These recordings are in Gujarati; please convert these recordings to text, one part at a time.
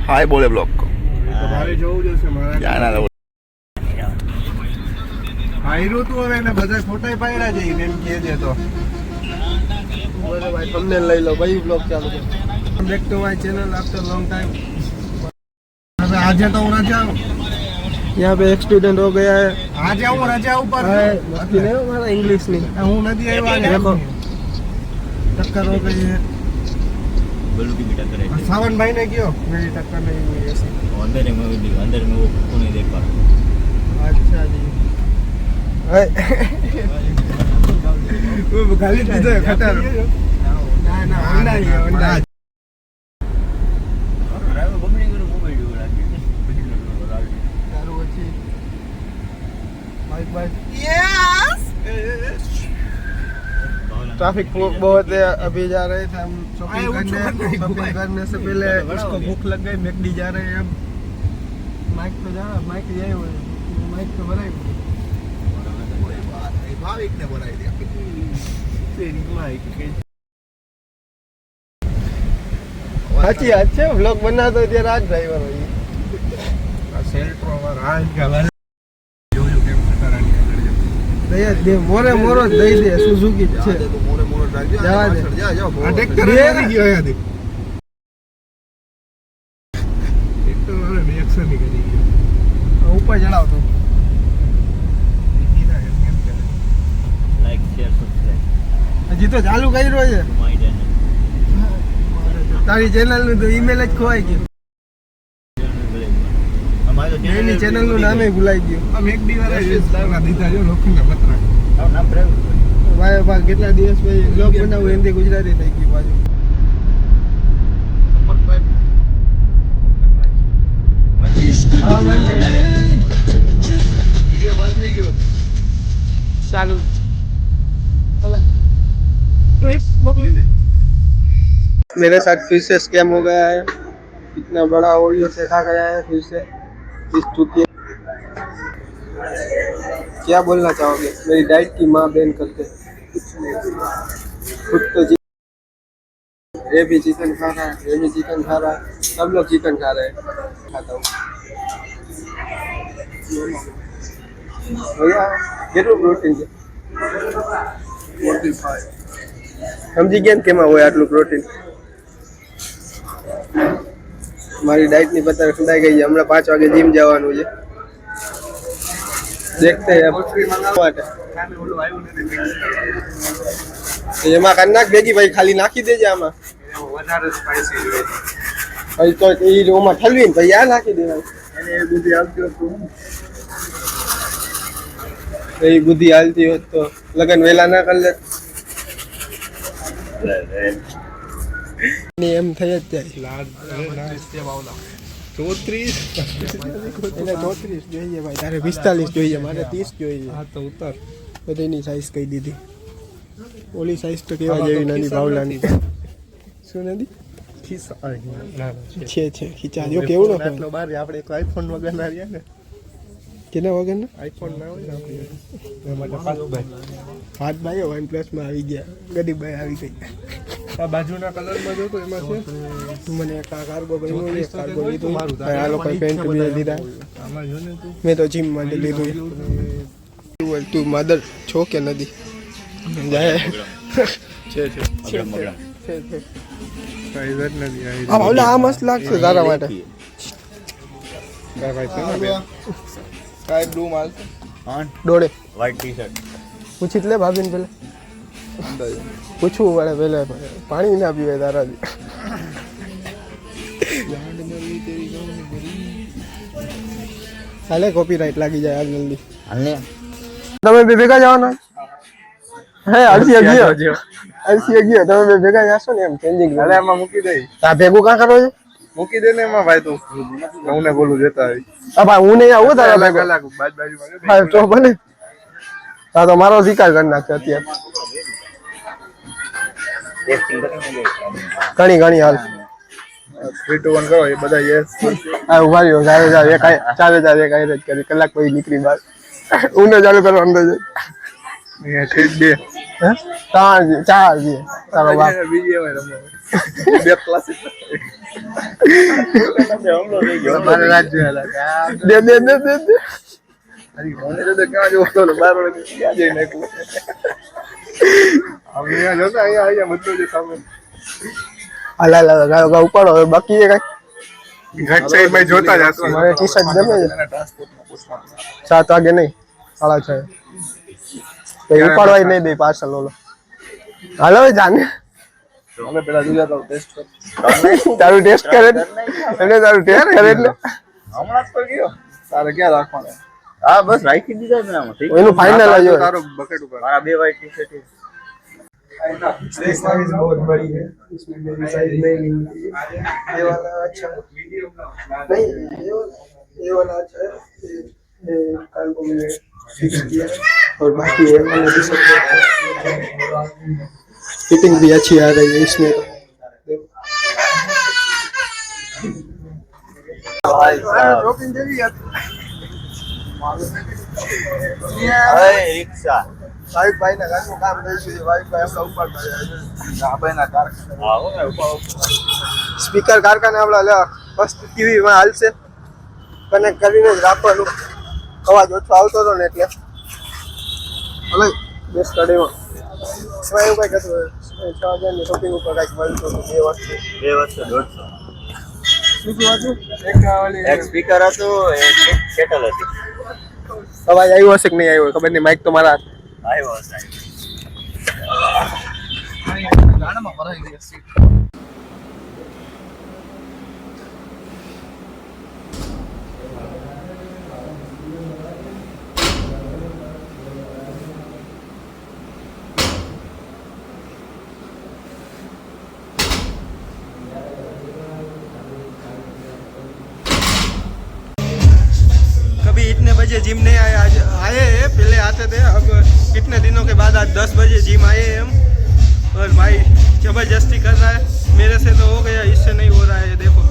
हाय बोले ब्लॉग को તમારે જોવું જશે મારા क्या ना આયરું તું હવે ને બધા ફોટા પાડ્યા છે એમ કહે છે તો બોલે ભાઈ તમને લઈ લો ભાઈ બ્લોગ ચાલુ કરો back to my channel after long time હવે આજે તો હું રજા यहाँ पे एक स्टूडेंट हो गया है आज હું રજા ઉપર બાકી નહીં મારા इंग्लिश नहीं હું નથી આવ્યો देखो टक्कर हो गई है बल्लू की भी टक्कर है सावन भाई ने क्यों मेरी टक्कर नहीं हुई ऐसी अंदर में वो को नहीं देख पा रहा अच्छा जी वो खाली पीछे खतर ना ना होंडा ही होंडा ड्राइवर बमणी करो मोबाइल जो लागे दारू अच्छी बाइक बाइक यस ट्रैफिक बहुत है अभी जा रहे थे हम शॉपिंग करने से पहले इसको भूख लग गई मैकडी जा रहे हैं अब माइक पे जा माइक यही हुए माइक पे बनाई भाविक ने बनाई दिया तेरी माइक अच्छी अच्छे व्लॉग बना तो तेरा आज ड्राइवर हो सेल्ट्रो वाला आज का जो जो केम खतरानी दे दे मोरे मोरो दई दे सुजुकी છે તો મોરે મોરો રાખજો જા જા આ ટ્રેક્ટર આવી ગયો યાદ એક તો હવે મે એક્શન ની કરી ગયો ઉપર ચડાવ તો દીધા કેમ કરે लाइक शेयर सब्सक्राइब હજી તો ચાલુ કર્યો છે माय चैनल તારી ચેનલ નું તો ઈમેલ જ ખોવાઈ ગયું हमारे तो એની ચેનલ નું નામે ભૂલાઈ ગયું આમ એક દી વાળા દીધા જો લોખંડના પતરા नाम ड्राइवर ભાઈ ભાઈ કેટલા દિવસ પછી બ્લોગ બનાવું હિન્દી ગુજરાતી થઈ ગઈ પાછું चालू मेरे साथ फिर से स्कैम हो गया है इतना बड़ा ऑडियो देखा गया है फिर से इस चुकी क्या बोलना चाहोगे मेरी डाइट की माँ बहन करके खुद तो ये भी चिकन खा रहा है ये भी चिकन खा रहा है सब लोग चिकन खा रहे हैं खाता हूँ भैया કેટલું પ્રોટીન છે 45 સમજી ગયા ને કેમાં હોય આટલું પ્રોટીન મારી ડાइट ની પત્તા ખંડાઈ ગઈ છે હમણાં 5 વાગે જીમ જવાનું છે देखते हैं એમાં કન્નાક ભેગી ભાઈ ખાલી નાખી દેજે આમાં વધારે સ્પાઈસી જોઈએ ભાઈ તો ઈ ઓમાં ઠલવીને ભાઈ આ નાખી દેવાનું એને બુદ્ધિ આવતી હોત તો એ બુદ્ધિ હાલતી હોત તો લગન વેલા ના કરી લે એમ થઈ જ જાય 34 જોઈએ ભાઈ તારે 45 જોઈએ મારે 30 જોઈએ હા તો ઉતર બધાની સાઈઝ કહી દીધી ઓલી સાઈઝ તો કેવા જેવી નાની ભાવલાની શું નથી છે ખીચા જો કેવડો આટલો બાર આપણે એક આઈફોન વગર ના રહ્યા ને કેના વગર ને આઈફોન ના હોય ને આપણે હાથ ભાઈ OnePlus માં આવી ગયા ગરીબાઈ આવી ગઈ આ બાજુના કલરમાં જો તો એમાં છે મને કાર્ગો ગમ્યો છે કાર્ગો લીધું મારું આ લોકો પેન્ટ બી લીધા આમાં જો ને તું મેં તો જીમ માટે લીધું તું મધર છો કે નથી જાય છે પ્રાઇવેટ નથી આ ઓલા આ મસ્ત લાગશે તારા માટે ભાઈ સ્કાય બ્લુ માલ हां ડોડે व्हाइट टी शर्ट પૂછી લે ભાભીને પેલા પૂછવું પડે પેલા પાણી ના પીવે તારાથી હાલે કોપીરાઈટ લાગી જાય આ જલ્દી हालने તમે બે ભેગા જવાના હે અરસી ગયો તમે બે ભેગા જાશો ને એમ ચેન્જિંગ અરે એમાં મૂકી દઈ તા ભેગું કાં કરો છો મૂકી દે ને એમાં ભાઈ તું હું ને બોલું જતા આવી હા ભાઈ હું નહીં આવું તારા ભેગો બાજુમાં હા તો ભલે હા તો મારો શિકાર કરી નાખ્યો અત્યારે ઘણી ઘણી હાલ 3 2 1 કરો એ બધા યસ આ ઉભા રહ્યો ચાલે એક આઈ જ કરી કલાક પછી નીકળી બહાર ઉને ચાલુ કરો અંદર જ એ ઠીક બે હે ચાર તારો બાપ બીજી હવે રમો બે ક્લાસિક હમલો થઈ ગયો મારે રાત જોયેલા કે આ દે દે દે દે દે હરી મને તો ક્યાં જોવો તો 12 વાગે ક્યાં જઈને એકલો અમે અહીંયા જોતા અહીંયા બધું જે સામે હાલા હાલા ગાયો ઉપાડો હવે બાકી છે કઈ ઘાટ સાઈડ માં જોતા જ હશો મારે ટી-શર્ટ ગમે છે ટ્રાન્સપોર્ટમાં પૂછવાનું 7 વાગે નહીં 6:30 તો ઉપાડવા નહીં દે પાર્સલ ઓલો હાલો જાને અમે પેલા જોયા તો ટેસ્ટ કર તારું ટેસ્ટ કરે એને તારું ટેસ્ટ કરે એટલે હમણાં જ તો ગયો તારે ક્યાં રાખવાનું હા બસ રાખી દીધા છે આમાં ઠીક એનું ફાઇનલ આવ્યો તારો બકેટ ઉપર મારા 2 વાઈટ ટી-શર્ટ છે साइज बहुत बड़ी है इसमें मेरी साइज नहीं मिलती ये वाला अच्छा नहीं ये वाला अच्छा है ये कल को मैंने फिक्स किया और बाकी ये वाला भी सब फिटिंग भी अच्छी आ रही है इसमें शॉपिंग देवी રિક્ષા वाइफ भाई ना घरનું કામ કરી છે વાઇફ ભાઈ આપણા ઉપર ભાઈના કારખાના આવો ને ઉપાડો સ્પીકર કારખાને આપણા લે ફર્સ્ટ ટીવી માં હાલશે કનેક્ટ કરીને જ રાખવાનું અવાજ ઓછો આવતો હતો ને એટલે હલે બેસ્ટ સ્ટડીમાં એમાં એવું કંઈક હતું 6000 ની શોપિંગ ઉપર કંઈક મળતું હતું બે વસ્તુ 150 બીજું હતું એક સ્પીકર હતું એક કેટલ હતી અવાજ આવ્યો હશે કે નહીં આવ્યો ખબર નહીં માઇક તો મારા આવ્યો સાહેબ ગાડામાં ભરાઈ ગઈ સીટ कभी इतने बजे जिम नहीं आए आज आए हैं पहले आते थे अब कितने दिनों के बाद आज 10 बजे जिम आए हैं हम और भाई जबरदस्ती कर रहा है मेरे से तो हो गया इससे नहीं हो रहा है देखो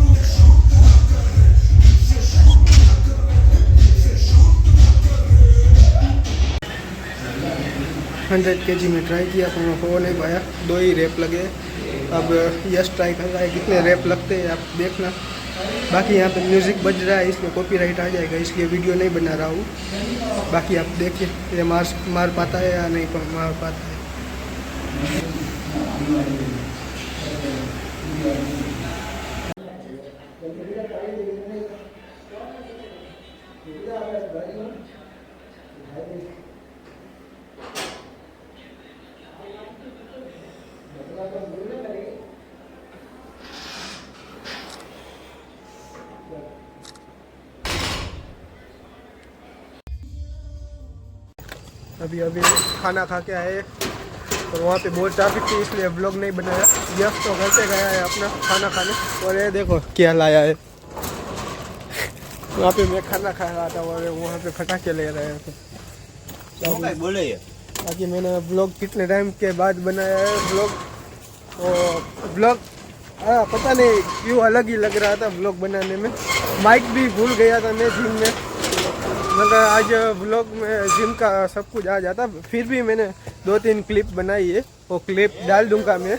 100 kg में ट्राई किया तो हो नहीं पाया 2 ही रेप लगे अब यस ट्राई कर रहा है कितने रेप लगते हैं आप देखना बाकी यहाँ पे म्यूज़िक बज रहा है इसमें कॉपीराइट आ जाएगा इसलिए वीडियो नहीं बना रहा हूँ बाकी आप देखिए ये मार पाता है या नहीं मार पाता है अभी अभी खाना खा के आए और वहाँ पे बहुत ट्रैफिक थी इसलिए व्लॉग नहीं बनाया यश तो घर से गया है अपना खाना खाने और ये देखो क्या लाया है वहाँ पे मैं खाना खा रहा था और वहाँ पे फटाके ले रहे थे बोले ये बाकी मैंने व्लॉग कितने टाइम के बाद बनाया है व्लॉग हाँ पता नहीं क्यों अलग ही लग रहा था व्लॉग बनाने में माइक भी भूल गया था मैं जिम में मगर आज व्लॉग में जिम का सब कुछ आ जाता फिर भी मैंने 2-3 क्लिप बनाई है वो क्लिप डाल दूंगा मैं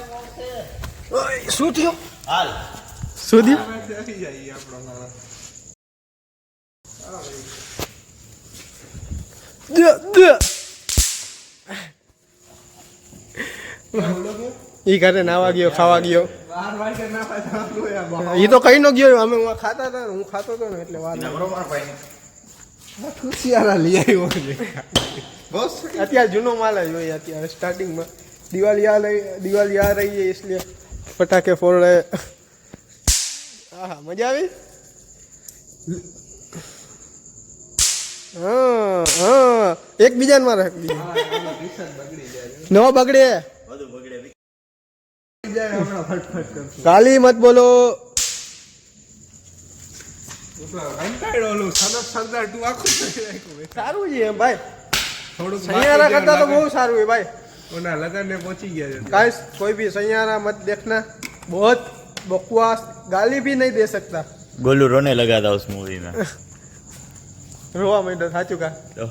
सूटियो હાલ सूदियो ઈ ઘરે નાવા ગયો ખાવા ગયો ઈ તો કઈ નો ગયો અમે હું ખાતા હતા હું ખાતો હતો ને એટલે વાર ખુશિયારા લઈ આવ્યો છે બસ અત્યારે જૂનો માલ જ હોય અત્યારે સ્ટાર્ટિંગમાં दिवाली आ रही है इसलिए पटाखे फोड़ रहे हाँ मजा આવી हाँ हाँ एक बीजा ने मारे नो बगड़े બધું બગડે गाली मत बोलो સારું છે ભાઈ થોડું સૈયારા કરતા તો બહુ સારું है भाई ઓના લગન ને પહોંચી ગયા છે गाइस कोई भी सैयारा मत देखना बहुत बकवास गाली भी नहीं दे सकता गोलू रोने लगा था उस मूवी में रोआ मैं तो साचू का तो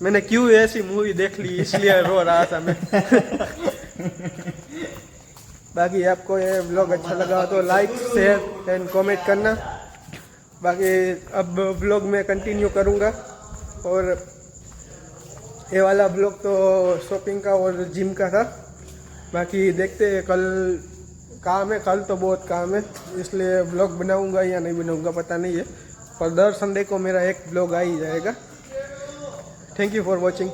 मैंने क्यों ऐसी मूवी देख ली इसलिए रो रहा था मैं बाकी आपको ये व्लॉग अच्छा लगा तो लाइक शेयर एंड कमेंट करना। बाकी अब व्लॉग में कंटिन्यू करूँगा और ये वाला ब्लॉग तो शॉपिंग का और जिम का था। बाकी देखते हैं, कल काम है, कल तो बहुत काम है, इसलिए ब्लॉग बनाऊंगा या नहीं बनाऊंगा पता नहीं है, पर दर संडे को मेरा एक ब्लॉग आ ही जाएगा। Thank you for watching.